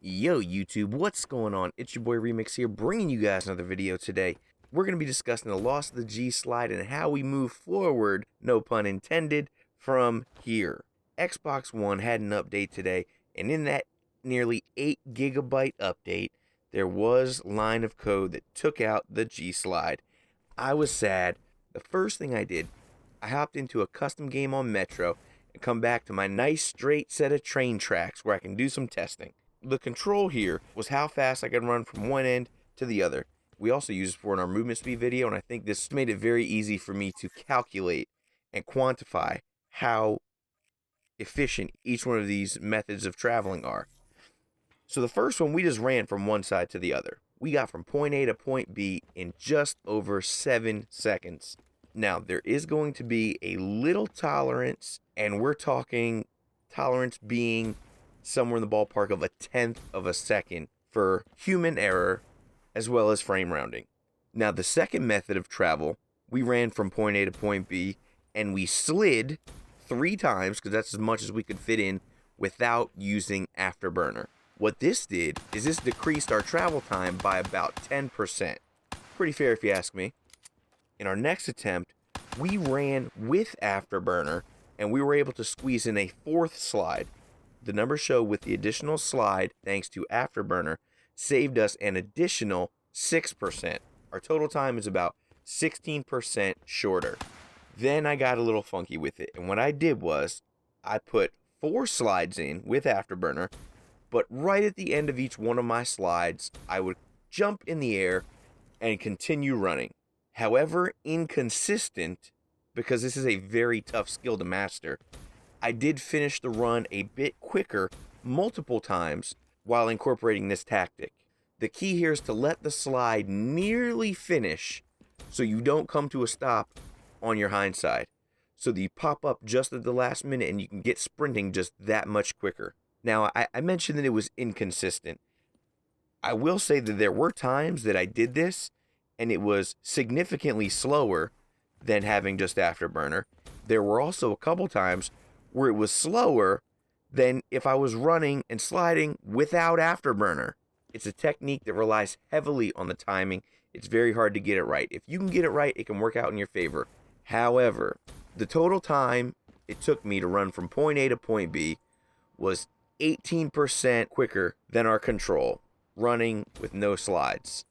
Yo YouTube, what's going on? It's your boy Remix here, bringing you guys another video today. We're going to be discussing the loss of the G Slide and how we move forward, no pun intended, from here. Xbox One had an update today, and in that nearly 8 gigabyte update, there was line of code that took out the G Slide. I was sad. The first thing I did, I hopped into a custom game on Metro and come back to my nice straight set of train tracks where I can do some testing. The control here was how fast I could run from one end to the other. We also used it for in our movement speed video, and I think this made it very easy for me to calculate and quantify how efficient each one of these methods of traveling are. So the first one, we just ran from one side to the other. We got from point A to point B in just over 7 seconds. Now, there is going to be a little tolerance, and we're talking tolerance being somewhere in the ballpark of 1/10 of a second for human error as well as frame rounding. Now, the second method of travel, we ran from point A to point B and we slid 3 times because that's as much as we could fit in without using Afterburner. What this did is this decreased our travel time by about 10%. Pretty fair if you ask me. In our next attempt, we ran with Afterburner and we were able to squeeze in a 4th slide. The numbers show with the additional slide, thanks to Afterburner, saved us an additional 6%. Our total time is about 16% shorter. Then I got a little funky with it, and what I did was I put 4 slides in with Afterburner, but right at the end of each one of my slides, I would jump in the air and continue running. However inconsistent, because this is a very tough skill to master, I did finish the run a bit quicker multiple times while incorporating this tactic. The key here is to let the slide nearly finish so you don't come to a stop on your hind side, so that you pop up just at the last minute and you can get sprinting just that much quicker. Now, I mentioned that it was inconsistent. I will say that there were times that I did this and it was significantly slower than having just Afterburner. There were also a couple times where it was slower than if I was running and sliding without Afterburner. It's a technique that relies heavily on the timing. It's very hard to get it right. If you can get it right, it can work out in your favor. However, the total time it took me to run from point A to point B was 18% quicker than our control, running with no slides.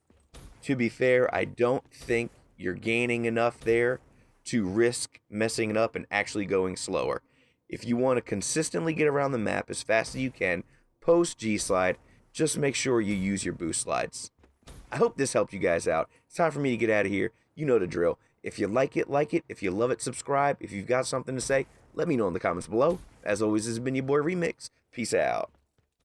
To be fair, I don't think you're gaining enough there to risk messing it up and actually going slower. If you want to consistently get around the map as fast as you can, post G-Slide, just make sure you use your boost slides. I hope this helped you guys out. It's time for me to get out of here. You know the drill. If you like it, like it. If you love it, subscribe. If you've got something to say, let me know in the comments below. As always, this has been your boy Remix. Peace out.